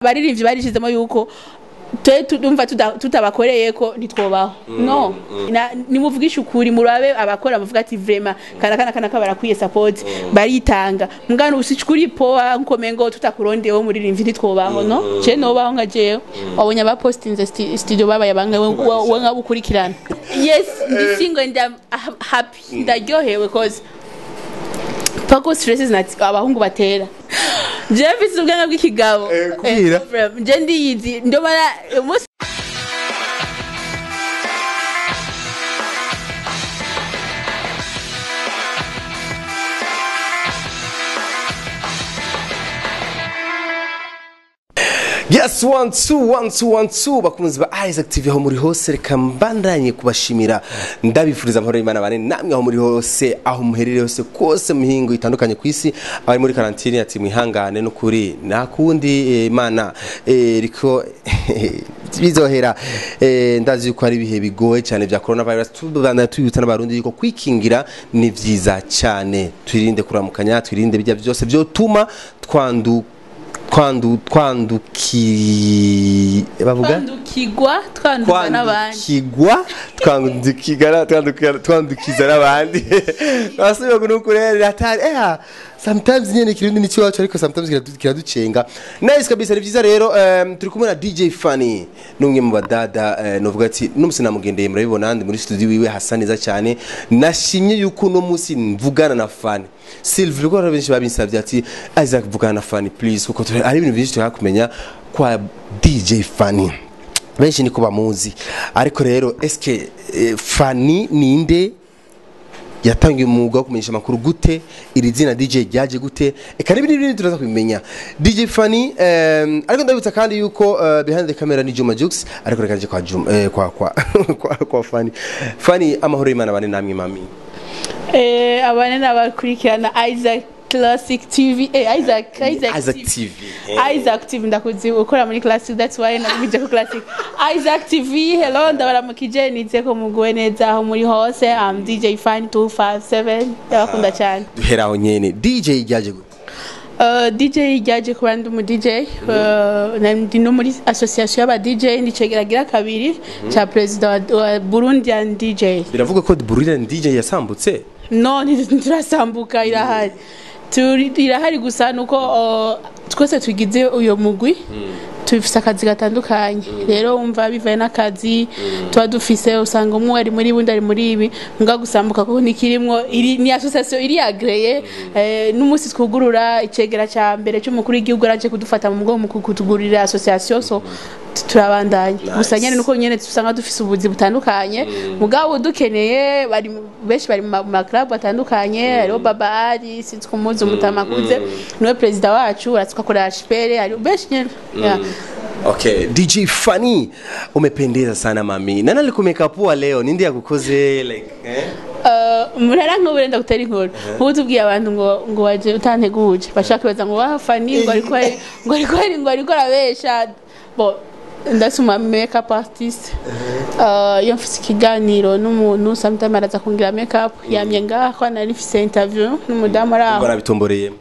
baririmbyi barishizemo yuko tudumva tutabakoreye ko ntitwobaho no nimuvugisha ukuri murabe abakora bavuga ati vraiment kana barakwiye support baritanga mugano usichukuri poa nkomengo tutakurondeho muririmbyi ntitwobaho no je nobaho nka jewe wabonye aba postinze studio baba yabange we ngabukurikirana yes ndisingo nda happy ndaryohewe cause pako stresses nati abahungu batera Jeffis ubwanga bw'ikigabo je ndiyizi ndomara Yes, 1 2 bakunzi ba Isaac TV aho muri hose reka mbandanye kubashimira ndabifuriza amahoro y'Imana bane namwe aho muri hose aho muherere hose kose muhingo itandukanye kwisi abari muri karantine ati mwihangane no kuri nakundi Imana riko bizohera ndazi ko ari bihe bigoye cyane bya coronavirus tubandanye tuyutsa n'abarundi yuko kwikingira ni vyiza cyane twirinde kuramukanya twirinde bijya byose byo tuma twandukiza n'abandi basubiye kunukurera atari sometimes nyene kirundi ni cyo ariko sometimes kiraducenga nice kabisa ni vyiza rero turi kumwe na DJ Fanny numwe mu badada novuga ati n'umusi namugendeye murabibona ndi muri studio wiwe hasa neza cyane nashimye yuko no musi mvugana na Fanny Sylvie ko benshi babinsabye ati Isaac vugana na Fanny please kuko ari ibintu byinshi twakumenya kwa DJ Fanny benshi niko bamuzi ariko rero eske Fanny ninde yatangiye umwuga wo kumenyesha makuru gute iri zina DJ ryaje gute eka n'ibindi turaza kubimenya DJ Fanny ariko ndabutsa kandi yuko behind the camera ni Juma Jux ariko reka nje kwa Juma kwa Fanny amahoro y'Imana bane namwe mami abane nabakurikirana Isaac Classic TV Isaac TV Isaac TV ndakuzi ukora muri Classic that's why nabije ko Classic Isaac TV hello ndabaramukije nize ko muguwe neza aho muri hose am DJ Fanny 257 ndakunda cyane duheraho nyene DJ ryaje DJ ryaje ku bandi mu DJ ndi no muri association y'aba DJ ndicegeragira kabiri cha president wa Burundian DJ biravuga ko Burundian DJ yasambutse no ntirasambuka irahari gusa nuko twese tugize uyo mugwi tufise akazi gatandukanye rero umva bivaye n'akazi tuba dufise usanga umwe ari muri bundi ari muri ibi nga gusambuka ko nikirimwo ni association iri agreye n'umusi twugurura icegera ca mbere cy'umukuru w'igihugu araje kudufata mu mugongo mu kutugurira association so turabandanye gusa nyene nuko nyene tusanga dufise ubuzi butandukanye mugabo dukeneye bari benshi bari mu club batandukanye ariho Baba ari situmuzi umutamakuze niwe president wacu aratsuka kora HPR ari benshi nyene Okay, DJ Fanny umependeza sana mami. Nani alikumeka poa leo? Nindi yakukoze like murara nk'uburenda gutera inkuru nk'utubwiye abantu ngo waje utanteguje bashaka kwibaza ngo Fanny ngo ariko arabesha bo ndasuma makeup artist yo mfise ikiganiro n'umuntu sometimes araza kungira makeup yamye ngaho nari mfise interview n'umudamu araho barabitomboreye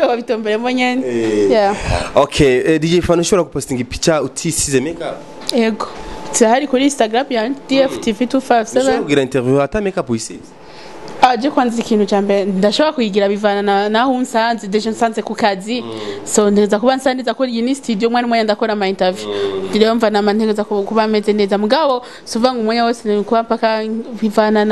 wabitombere monyene yeah okay DJ Fanny ushobora kupostinga picha utisize makeup yego tsahari kuri Instagram ya DFTV 257 ugira interview ata makeup uyisize aje kwanza ikintu cyambe ndashobora kuyigira bivana naho unsanze deje nsanze ku kazi so ndeza kuba nsandiza ko iyi ni studio mwana mwana ndakora ama interview rero mva na mantegeza kuba ameze neza mugabo suva ngo umwanya wose ni kuba paka bivana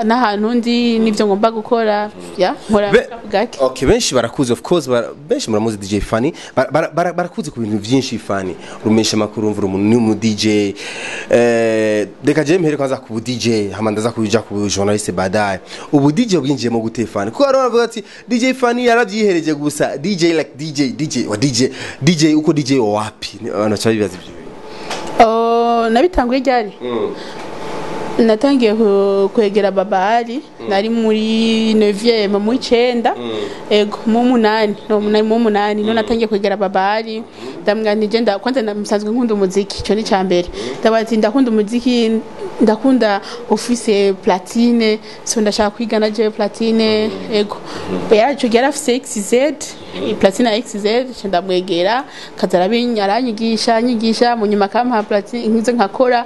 na hantu ndi nivyo ngomba gukora ya nkora gake okay benshi barakuze of course benshi muramuzi DJ Fanny barakuze ku bintu byinshi Fanny rumesha makuru mvura umuntu ni mu DJ deka je mhere kwanza ku DJ hamandaza kuja ku journaliste badaye ubu DJ bwinjiye mu gute Fanny ko aravuga ati DJ Fanny yaravyihereje gusa DJ like DJ wa DJ uko DJ wapi abantu cyabibaza ibyo nabitanguye ryari natangiye kwegera babali nari muri 9e mu 9 ego mu 8 no mu 8 no natangiye kwegera babali ndamwanije kwanza namusanzwe nkunda umuziki cyo ni cyambere ndabati ndakunda umuziki ndakunda office platine so ndashaka kwiga na je platine ego yacu yarafise XZ platine XZ ndamwegera kazarabinya nyigisha mu nyuma kampa platine nkuze nkakora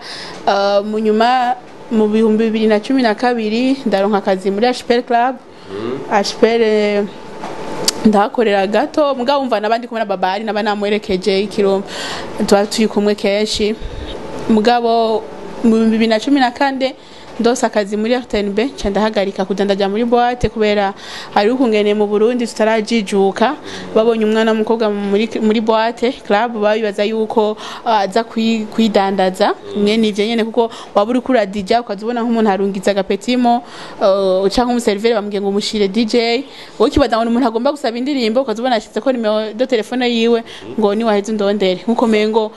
mu nyuma mu 2012 ndaronka akazi muri HPL Club HPL ndakorera gato mugabo umva nabandi kumwe na babali naba namwerekeje ikirombe turi kumwe kenshi mugabo mu 2014 ndosa akazi muri RTNB ndahagarika kudandaja muri boîte kubera ari ukungene mu Burundi tutarajijuka babonye umwana w'umukobwa muri boîte club babibaza yuko aza kwidandaza mwene ivyo nyene kuko waburi kuri DJ ukazubona nk'umuntu arungiza agapetimo uca nk'umuservere bamubwiye ngo umushire DJ wowe kibaza ngo umuntu agomba gusaba indirimbo ukazubona ashitse ko nimero do telefone yiwe ngo ni waheze ndondere nkuko mengo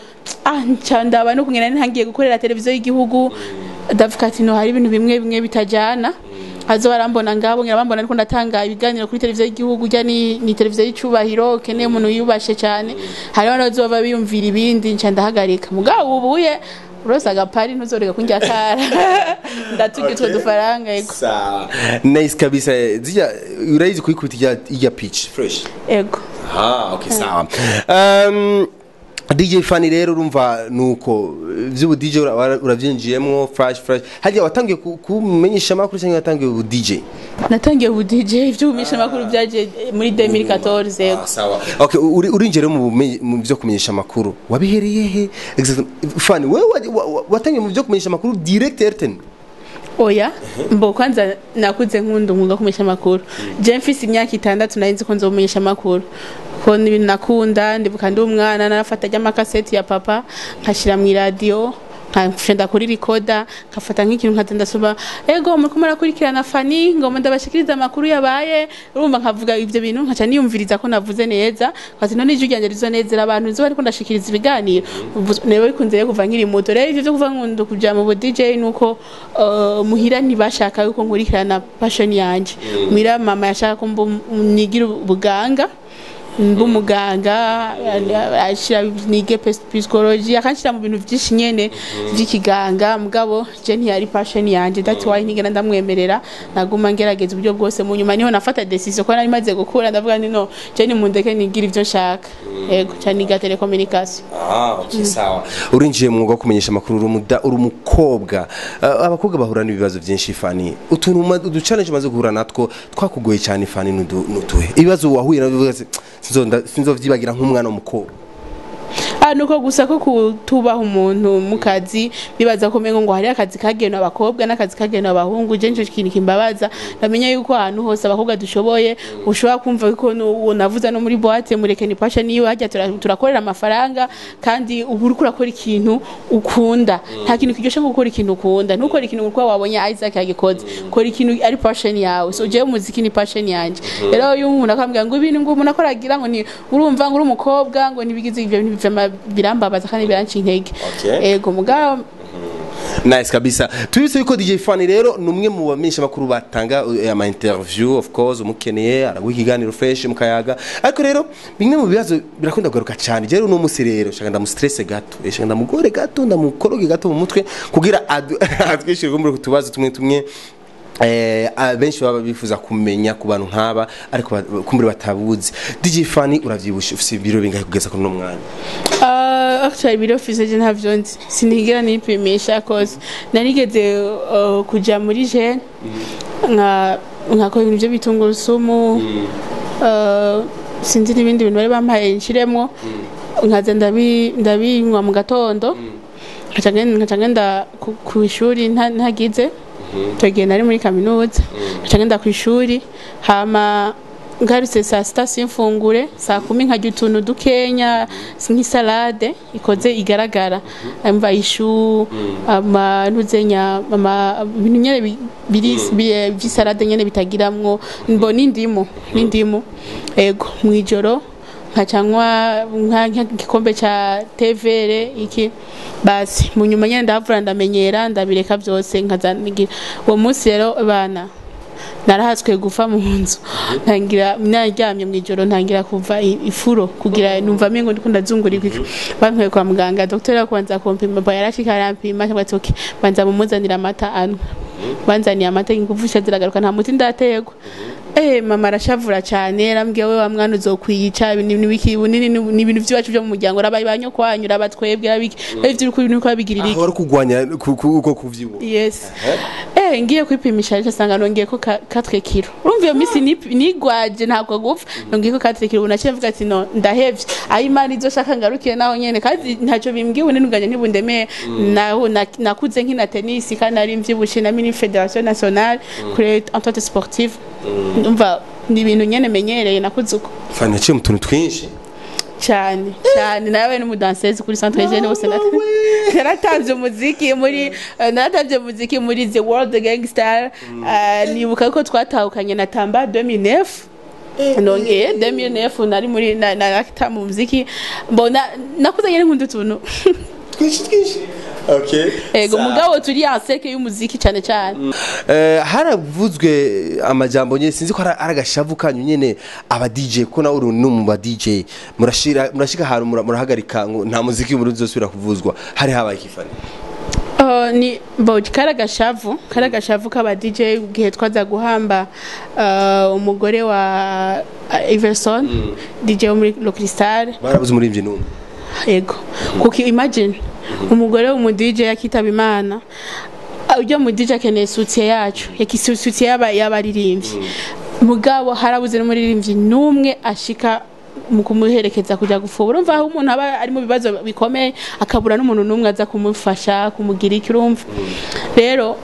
ndaba no kungena ntangiye gukorera televiziyo y'igihugu Davukati no hari ibintu bimwe bitajana azo barambona ngabo ngirabambona ariko ndatanga ibiganiro kuri televiziyo y'igihugu jya ni televiziyo y'icubahiro kene umuntu yubashe cyane hari abantu bazova biyumvira ibindi nca ndahagarika mugabo ubuye Rosa gapari ntuzoreka kunjya kara ndatugitwe dufaranga ego sawa nice kabisa zija urayizi kuyikubita ijya pitch fresh ego okay sawa DJ Fanny rero urumva nuko vy'ubu DJ uravyinjiyemwo fresh hagiye watangiye kumenyesha makuru cyangwa watangiye ubu DJ natangiye ubu DJ vy'umenyesha makuru byaje muri 2014 yego sawa okay urinjire mu byo kumenyesha makuru wabihereye he Fanny wewe watangiye mu byo kumenyesha makuru direct RTN oya mbo kwanza nakuze nkunda umwuga kumenyesha makuru je mfise imyaka 6 narinzi ko nzomenyesha makuru ko n'ibintu nakunda ndibuka ndi umwana narafata y'amakaseti ya papa nkashira mu radio nkafenda kuri recorder nkafata nk'ikintu nkatandasoma ego muri kumara kurikirana Fanny ngo ndabashikiriza amakuru yabaye urumva nkavuga ivyo bintu nkaca niyumviriza ko navuze neza kwati none ijwi ryanje rizo nezera abantu nizo ariko ndashikiriza ibiganiro nebe bikunze kuva nkiri muto rero ivyo kuva nkundo kuja mu DJ nuko muhira ntibashaka yuko nkurikirana passion yanje mira mama yashaka ko nigira ubuganga mbumuganga ashira nige psychology akanshira mu bintu byinshi nyene by'ikiganga mugabo je ntiyari passion yanje that's why nigena ndamwemerera naguma ngerageza uburyo bwose mu nyuma niho nafata decision ko nari maze gukura ndavuga ni no je ni mundeke nigira ivyo nshaka yego cyane ga telecommunication okay sawa urinjiye mu mwuga kumenyesha makuru urumukobwa abakobwa bahura n'ibibazo byinshi Fanny utuntu challenge maze guhura natwo twakugoye cyane Fanny nutuhe ibibazo wahuye nabivuga sinzovyibagira nk'umwana w'umukobwa nuko gusa ko kutubaha umuntu mu kazi bibaza ko mengo ngo hari akazi kagenwa abakobwa n'akazi kagenwa abahungu je nje kintu kimbabaza ndamenya yuko ahantu hose abakobwa dushoboye ushobora kumva ko navuza no muri boîte mureke ni passion niyo hajya turakorera amafaranga kandi ubu uri kurakora ikintu ukunda nta kintu kiryoshe nko gukora ikintu ukunda ntukora ikintu uko wabonye Isaac yagikoze kora ikintu ari passion yawe so je umuziki ni passion yanje rero uyu umuntu akambwira ngo ibintu ngo umuntu akoragira ngo ni urumva ngo uri umukobwa ngo nibigize ivyo bintu birambabaza kandi biranci intege ego mugabo nice kabisa tubise yuko DJ Fanny rero numwe mu bamenyesha makuru batanga ama interview of course umukeneye araguha ikiganiro fresh mukayaga ariko rero bimwe mu bibazo birakunda kugaruka cyane je no musi rero shaka ndamustress gato shaka ndamugore gato ndamukoroge gato mu mutwe kugira atwishire muri kutubazo tumwe benshi baba bifuza kumenya ku bantu nk'aba ariko kumbure batabuzi DJ Fanny uravyibusha ufise biro bingahe kugeza kuri no mwanya actually biro ufise je ntavyo nzi sinigera nipimisha cause narigeze kuja muri jeune nkakora ibintu byo bitungurusumu sinzi n'ibindi bintu bari bampaye nshiremwo nkaza ndabinywa mu gatondo nkaca ngenda ku ishuri ntagize tugenda ari muri kaminuza cyangwa ku ishuri hama ngarutse saa sita simfungure saa 10 nkajya utuntu dukenya nk'isalade ikoze igaragara mva ishu nuzenya ibintu nyene biri by'isalade nyene bitagiramwo mbona n'indimu ego mwijoro nkacanywa nk'igikombe ca TVR iki basi mu nyuma nyene ndavura ndamenyera ndabireka byose nkazanigira uwo munsi rero bana narahatswe gufa mu nzu ntangira naryamye mu ijoro ntangira kuva ifuro kugira numva mengo ndiko ndazungurika bankwe kwa muganga docteur akwanza kompima ba yarashika arampima cyangwa ati okay banza mumuzanira amata anwa banzaniye amata inguvusha ziragaruka nta muti ndategwa mama arashavura cyane arambwiye we wa mwana uzokwiyica n'ibiki bunini n'ibintu by'iwacu byo mu muryango rabaye banyo kwanyura abatwebwe abiki ivyo uri nuko babigirira iki aho kugwanya uko kuvyibuha yes ngiye kwipimisha ariko sanga nongeye ko 4 kilo urumva iyo misi nigwaje ntabwo gupfa nongeye ko 4 kilo unaciye mvuga ati no ndahevye ayi imana izoshaka ngarukiye naho nyene kandi ntacyo bimbwiwe n'unganye ntibundemeye naho nakuze nkina tennis kandi ari mvyibushe na mini federation nationale kuri entente sportive umva ni ibintu nyene menyereye nakuzuko fana cyo mutuntu twinshi cyane nawe n'umudansezi kuri centre jeune bose naratavye muziki muri The World Gangster nibuka ko twatahukanye na Tamba 2009 nongeye 2009 nari muri narakita mu muziki mbona nakuze nyene nkundu tuntu twinshi okay ego mugabo turi anseke y'umuziki cyane haravuzwe amajambo nyene sinzi ko aragashavu kanyu nyene aba DJ ko na uri no mu ba DJ murashika haru murahagarika ngo nta muziki muri uzosubira kuvuzwa hari habaye kifani ni karagashavu k'aba DJ gihe twaza guhamba umugore wa Iverson DJ wo muri Le Cristal barabuze muri imvye numwe ego kuki imagine umugore wo mu DJ yakitaba Imana ujya mu DJ akeneye soutien yacu yakisutie y'abaririmbyi mugabo harabuze n'umuririmbyi numwe ashika mu kumuherekeza kujya gufubura umva aho umuntu aba ari mu bibazo bikomeye akabura n'umuntu numwe aza kumufasha kumugira iki urumva rero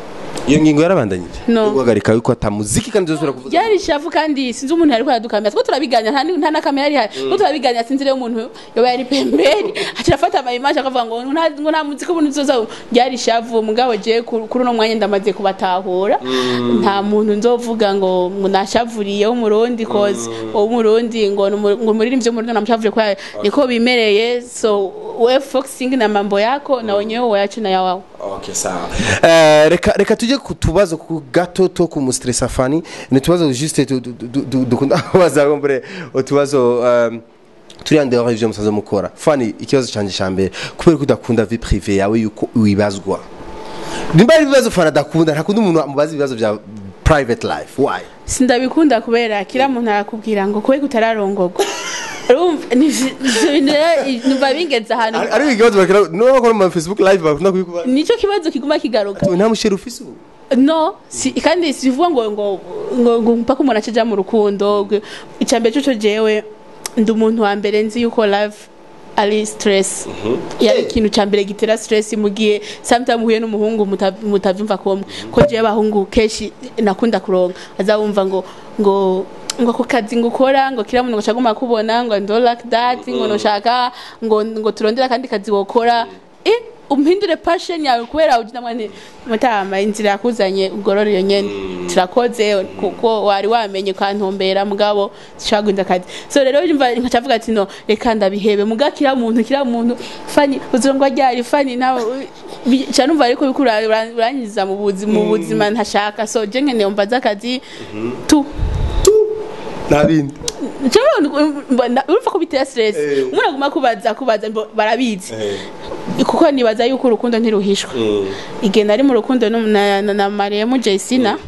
iyo ngingo yarabandanyije guhagarika yuko atamuziki kandi uzosubira kuvuga yari shavu kandi sinzi umuntu yari kwadukamira two turabiganya nta na kamera yari hari two turabiganya sinzi rero umuntu yoba yari pemberi acafata ama image akavuga ngo nta muziki umuntu uzoza yari shavu mugabo je kuri no mwanya ndamaze kubatahura nta muntu nzovuga ngo nashavuriye umurundi cause umurundi ngo muririmbye umurundi namushavuriye kwa niko bimereye so we focusing na mambo yako na wenyewe wayacu na yawawe okay sawa reka tujye kutubazo ku gato to ku mustressa fani ne tubazo juste dukunda bazagombere utubazo turi ande review musazo mukora fani ikibazo canje cyambere kubera ko udakunda vie privée yawe yuko wibazwa nimba ibibazo fana dakunda ntakunda umuntu amubaza ibibazo bya private life why sindabikunda kubera kira muntu arakubwira ngo kuwe kutararongogwa numva bingeze ahantu ari ikibazo bakira no bakora mu Facebook live bakunda kubikuba nico kibazo kiguma kigaruka nta mushira ufise ubu no kandi sivuga ngo mpaka umuntu acija mu rukundo icambere cyo jewe ndi umuntu wa mbere nzi yuko live ali stress ya ikintu cyambere gitera stress mugiye sometimes uhuye n'umuhungu mutavyumva komwe ko je abahungu keshi nakunda kuronga azabumva ngo ko kazi ngukora ngo kira muntu ngashaguma kubona ngo ndo like that ngo noshaka ngo turondera kandi kazi wokora umpindure passion yawe kubera ujina mwane mutama inzira yakuzanye ugorora iyo nyene turakoze kuko wari wamenye kantombera mugabo shagunda kazi so rero imva nkacavuga ati no reka ndabihebe mugakira muntu fani uzongwa ryari fani nawe canumva ariko bikura uranyiza mu buzima ntashaka so je nkene umbaza kazi tu nabindi urumva ko bitera stress umuntu aguma kubaza barabizi kuko nibaza yuko urukundo ntiruhishwa igenda ari mu rukundo na Mariam Jaisina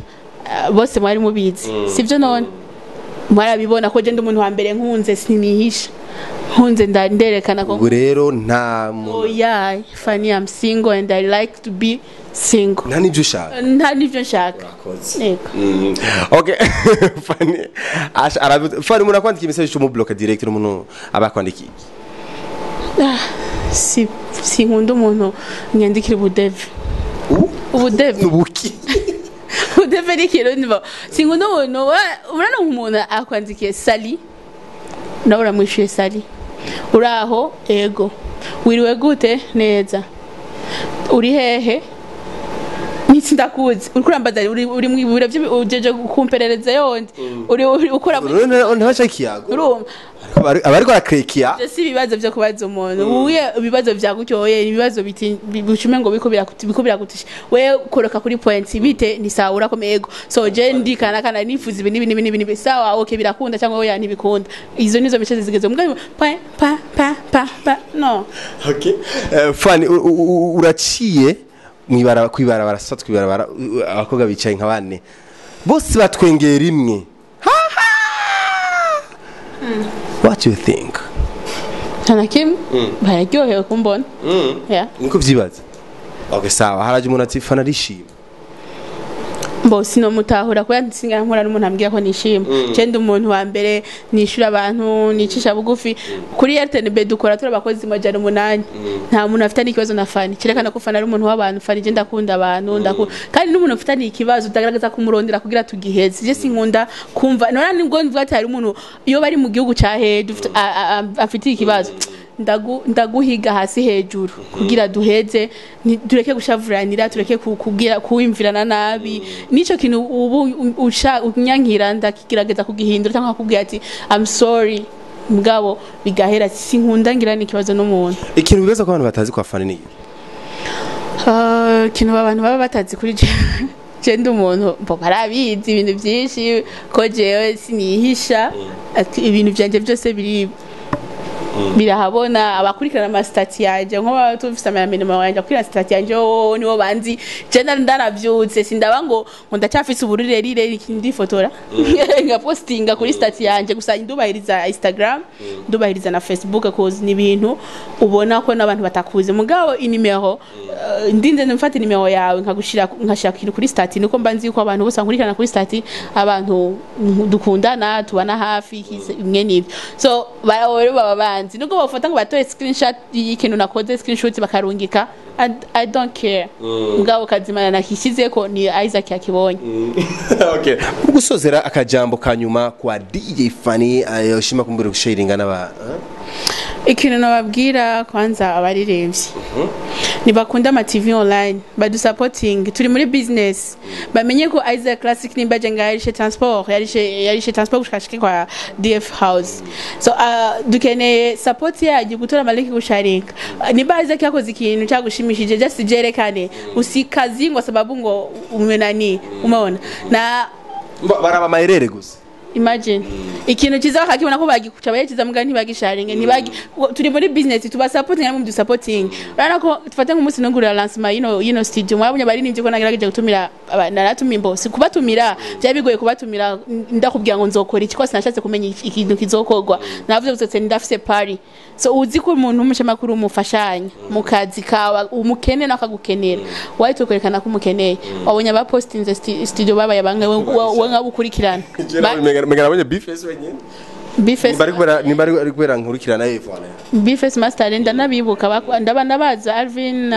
bose mwari mubizi sivyo none mwarabibona ko je ndi umuntu wa mbere nkunze sinihisha nkunze nderekana ko rero nta oya Fanny I'm single and I like to be single nta nivyo nshaka okay Fanny muna kwandika message cyo mu block direct n'umuntu abakwandiki si nkunda umuntu nyandikira ubudev nubuki ubudev ni kirundi bo si nkunda umuntu urana umuntu akwandikiye sali nawe uramwishuye sali uraho ego wiriwe gute neza uri hehe nitsindakuzi uri kurambaza uri mu biro ujeje kumperereza yondi uri ukora ntabasha kiyago urumva abariko arakrekia si ibibazo byo kubaza umuntu uye ibibazo byagutyoye ibibazo biti bicume ngo bikubira gutisha we koroka kuri points bite ni sawa urakomego so je ndikana kana nifuza ibintu sawa okay birakunda cyangwa we yanibikunda izo nizo mice zigeze mbwa pa no okay fani uraciye mwibara kwibara barasatwa ibara abakobwa bicaye nka bane bose batwengera imwe what you think Tanakim bararyohewe kumbona yeah niko vyibaza okay sawa haraje umuntu ati fana rishima Bosi no mutahura ko yansinga nkora n'umuntu ambwira ko nishima cende umuntu wa mbere nishura abantu nicisha bugufi kuri RTNB dukora turi abakozi 108 nta muntu afite n'ikibazo na fani kirekana ko fana ari umuntu w'abantu fani je ndakunda abantu kandi n'umuntu afite n'ikibazo utagaragaza kumurondera kugira tugiheze je sinkunda kumva nora nibwo mvuga ati hari umuntu iyo bari mu gihugu ca hedu afite ikibazo ndaguhiga hasi hejuru kugira duheze dureke gushavuranira tureke kugira kuimvirana nabi nico kintu ubu unyankira ndakigerageza kugihindura cyangwa kubwira ati I'm sorry mugabo bigahera sinkunda ngira n'ikibazo n'umuntu ikintu bibaza ko abantu batazi kwa fani ni kintu abantu baba batazi kuri je ndi umuntu barabizi ibintu byinshi ko jewe sinihisha ibintu byanje byose biri birahabona abakurikirana amastati yanje nko tufise amamenemo yanje akurikirana stati yanje niwo banzi je ndanavyutse sindaba ngo ndacyafise uburire rire ikindi fotora nga postinga kuri stati yanje gusa ndubahiriza Instagram ndubahiriza na Facebook cause ni ibintu ubona ko n'abantu batakuze mugabo inimero ndinze mfata inimero yawe nkashira kintu kuri stati niko mbanzi ko abantu bose nkurikirana kuri stati abantu dukundana tubana hafi imwe nivyo so baba banzi nuko bafata ngo batoye screenshot y'ikintu nakoze screenshot bakarungika I don't care mugabo kazimana nakishize ko ni Isaac yakibonye okay gusozera akajambo kanyuma kwa DJ Fani ayoshima kumbura gusharinga n'aba ikintu nababwira kwanza abaririmbyi nibakunda ama TV online badu supporting turi muri business bamenye ko Isaac Classic nimbaje ngarishe transport yarishe transport gushashike kwa DF House so dukeneye support yaje gutora maliki gusharinga niba Isaac yakoze ikintu cyagushimishije just jerekane usikazi ngo sababu ngo umenani umeona na baraba maherere gusa imagine ikintu kiza hakibona ko bagikuca bayekiza muga ntibagisharinge ntibagi turi muri business tuba supporting namwe supporting rana ko tufate nk'umunsi nongura lancement you studio mwabunye bari nimvye ko nagerageje gutumira naratumye imbosi kubatumira byabigoye kubatumira ndakubwira ngo nzokora iki ko sinashatse kumenya ikintu kizokorwa navuze gutse ndafise party so uzi ko umuntu umushamakuru umufashanya mu kazi kawa umukene nakagukenera wayi tukwerekana ko umukeneye wabonye aba posting studio baba yabange we ngabukurikirana megara abonye bifes wenyine bifes bari kubera nkurikirana yefana bifes master ndanabibuka ndabana baza Alvin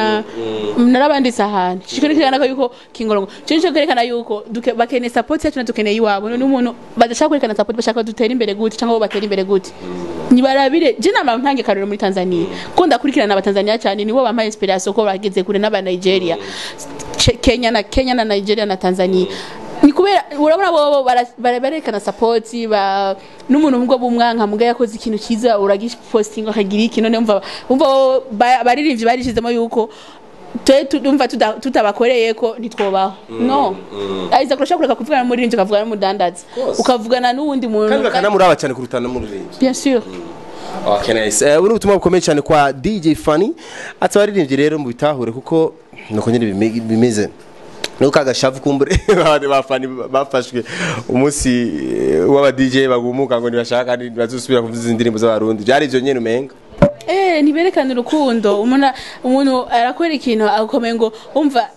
narabanditse ahantu shikurikirana ko yuko kingorongo cyo kerekana yuko bakene support yacu natukeneye iwabo n'umuntu badashaka kwerekana support bashaka dutera imbere gute cyangwa batera imbere gute nibarabire je nama ntange karero muri Tanzania ko ndakurikirana abatanzania cyane nibo bampa inspiration ko bageze kure n'aba Nigeria Kenya na Nigeria na Tanzania ni kubera urabona bo barekana support n'umuntu ngo bumwanka muga yakoze ikintu kiza uragisposting akagira ikintu none umva baririmbye barishizemo yuko tumva tutabakoreye ko ntitwobaho no aiza kurashaka kureka kuvugana muri rinje kavugana n'umudandazi ukavugana n'uwundi muntu kandi bakana muri abacane kurutana muri rinje bien sûr okay nice ubu ubutumwa bukomeye cyane kwa DJ Fani atabaririmbye rero mu bitahure kuko nuko nyine bimeze nuko agashavu kumbure bafani bafashwe umunsi w'aba DJ bagumuka ngo nibashaka kandi bazusubira kuvuza indirimbo z'abarundi byari ivyo nyene umenga niberekana urukundo umuntu arakora ikintu akomeye ngo umva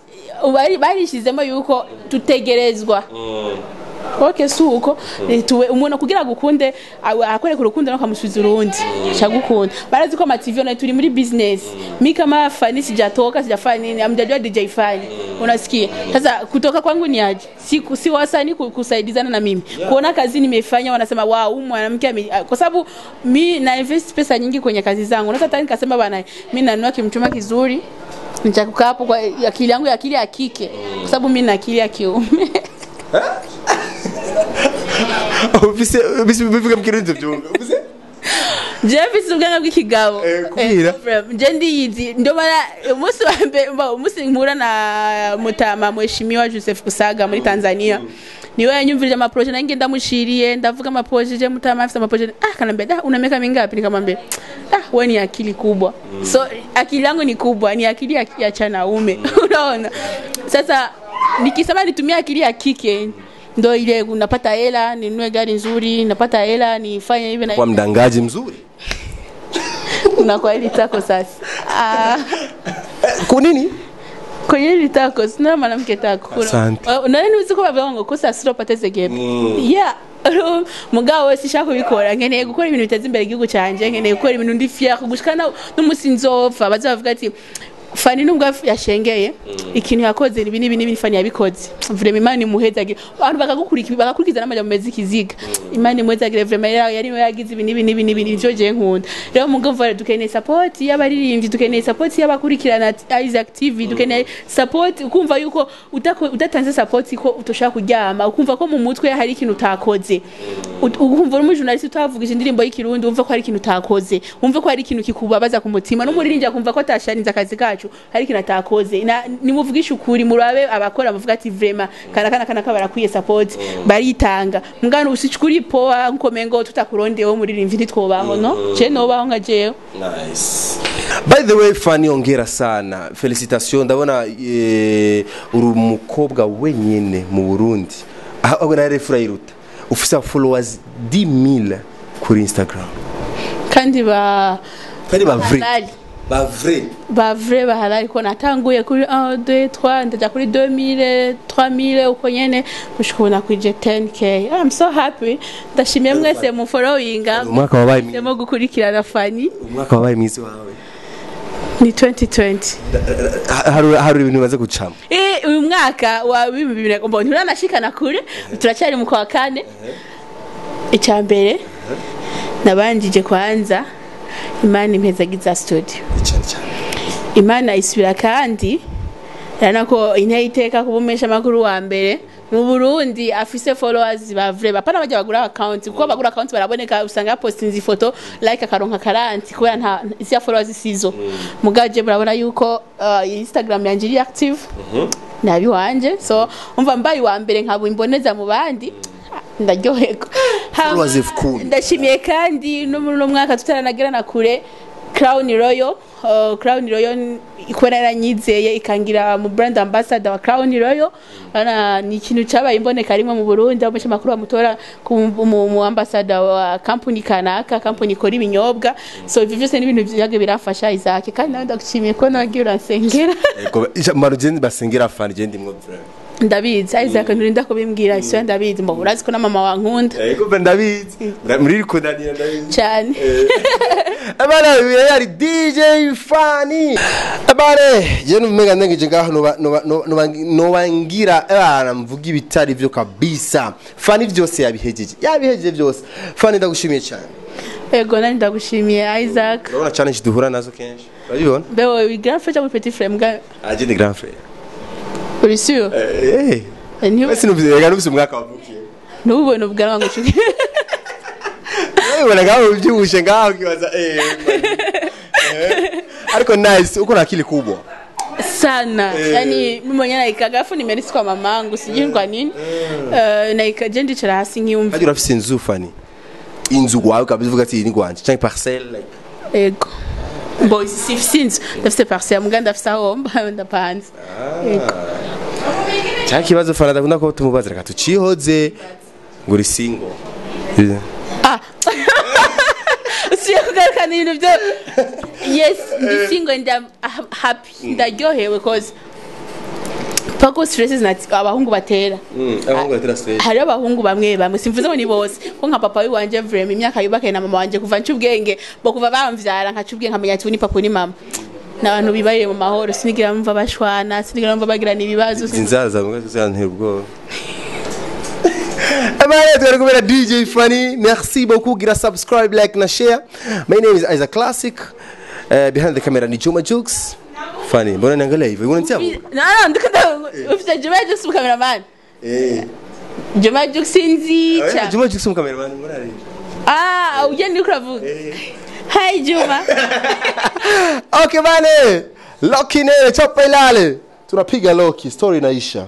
barishizemo yuko tutegerezwa okay suko tuwe umuntu kugira gukunde akoreka urukundo nakamusubiza urundi cyagukunda barazi ko ama TV na turi muri business mika mafani sijatoka sijafani amjajwa DJ Fani unasikia sasa kutoka kwangu ni aje si wasani kusaidizana na mimi kuona kazi nimefanya wanasema wow mwanamke kwa sababu mimi na invest pesa nyingi kwenye kazi zangu nataka nikasema bana mimi nanunua kimchuma kizuri nitakukaa hapo kwa akili yangu ya akili ya kike kwa sababu mimi na akili ya kiume bivuga mkirinze byunga Jeffis ubwanga bw'ikigabo kubira je ndiyizi ndomara umunsi wa mbere umunsi nkura na mutama mweshimiwa Joseph Kusaga muri Tanzania niwe yanyumvirije amaproje nange ndamushiriye ndavuga amaproje je mutama afisa amaproje kanambia una miaka mingapi nikamwambia wewe ni akili kubwa so akili yangu ni kubwa ni akili ya chanaume unaona sasa nikisema nitumia akili ya kike ndo ile unapata hela ninunue gari nzuri napata hela nifanye hivi na kwa mdangaji mzuri unakuwa ile tako sasa kwa nini kwenye ile tako sina mwanamke tako unaona uziko babango kosa siro pateze game yeah mugabo wese shaka bikora nkeneye gukora ibintu biteza imbere igihugu canje nkeneye gukora ibintu ndi fier gushikana n'umusinzopfa bazavuga ati Fani nubwo yashengeye ikintu yakoze nibi Fani yabikoze vraiment Imana imuhezagire abantu bagakurikiza n'amaje mu mezi kiziga Imana imuhezagire vraiment yari yagize ibi ivyo je nkunda rero mugabo dukeneye support y'abaririmbyi dukeneye support y'abakurikirana Isaac TV dukeneye support ukumva yuko udatanze support ko utoshaka kuryama ukumva ko mu mutwe hari ikintu utakoze ukumva uri journalist utavugije indirimbo y'ikirundi umva ko hari ikintu utakoze umva ko hari ikintu kikubabaza ku mutima n'umuririmbyi akumva ko atashaniza akazi kacu hari ikintu atakoze nimuvugisha ukuri murabe abakora bavuga ati vraiment kana barakwiye support baritanga mugano usichukuri poa nkomengo tutakurondeho muririmbyi ntitwobaho no je nobaho nka jewe nice by the way Fani ongera sana felicitation ndabona uri umukobwa wenyene mu Burundi aho na refura yiruta ufisa followers 10,000 kuri Instagram kandi ba vrai bahalali ko natanguye kuri 1 2 3 ndaja kuri 2000 3000 uko nyene gushikuna kuje 10k I'm so happy ndashimiye mwese mu followinga umwaka wabaye ndemo gukurikirana Fani umwaka wabaye mwizi wawe ni 2020 haru ibintu baze gucama uyu mwaka wa 2020 mbona nturanashikana kure turacyari mu kwa kane icyambere nabanjije kwanza Imana impezagiza studio Imana isubira kandi yanako intayiteka kubumesha makuru wa mbere mu Burundi afise followers ba vrai bapana bajya bagura account kuko bagura account baraboneka usanga posting ifoto like akaronka 40 kubera nta isi ya followers isizo mugaje barabona yuko Instagram yanje iri active nabi wanje so umva mbayi wa mbere nkabo imboneza mu bandi ndaryoheko ndashimiye kandi no mwaka tutaranagerana kure Crown Royal ikorera nyizeye ikangira mu brand ambassador wa Crown Royal ni ikintu cyabaye imboneka rimwe mu Burundi aho makuru bamutora mu ambassador wa company kanaka company ikora ibinyobwa so ivyo byose n'ibintu byage birafasha Isaac kandi nawe ndagushimiye ko nagiye uransengera marugende basengera Fani je ndimwe ndabizi Isaac nturinda kubimbwira isyo ndabizi mbo urazi ko na mama wankunda yego ndabizi muri kundanira ndabizi cyane abana yari DJ Fani abare je numega ndengije ngaho no bangira abana mvuga ibitari byo kabisa Fani byose yabihejeje byose Fani ndagushimiye cyane yego nani ndagushimiye Isaac urabona challenge duhura nazo kenshi urabibona bewe grand frère muri petit frère mga agende grand frère uri sûr Wese nubizega nubise umwaka wavukiye nubone ubwanwa ngo chuki wala ngaho ubyibushe ngaho kibaza ariko nice uko na akili kubwa sana yani mmonya naikagafu nimerisi kwa mamangu sijui kwa nini naikajendi chara hasi nkiyumva hadi urafise inzu Fani inzu wawe kabivuga ati ni gwanje cyangwa parcelle like ego boys since dafite parcelle muganda afisa homba ndapanze ego cyangwa kibazo Fani ndakunda ko tumubaza reka tucihoze nguri single usiye kugarukana ibintu byo yes ndi single and I'm happy ndaryohewe cause pako stresses na abahungu batera abahungu batera stress hari abahungu bamwe simvuze ngo ni bose ko nka papa wanje vraiment imyaka yubakaye na mama wanje kuva ncubwenge bo kuva bamvyara nkacubwenge nkamenya ati ni papa ni mama n'abantu bibaye mu mahoro sinigira mva bashwana sinigira mva bagirana ibibazo sinzaza mu gazantera ubwo Abana twari DJ Fani merci beaucoup gira subscribe like na share my name is Isaac Classic behind the camera ni Juma Jux Fani mbona nanga live unantia ndikanda ufite Juma Jux mu cameraman Juma Jux sinzi Juma Jux mu cameraman mbona ari ugende uravuga Hai Juma. Okay bane, Loki nene chopa ilale, tunapiga Loki, story inaisha.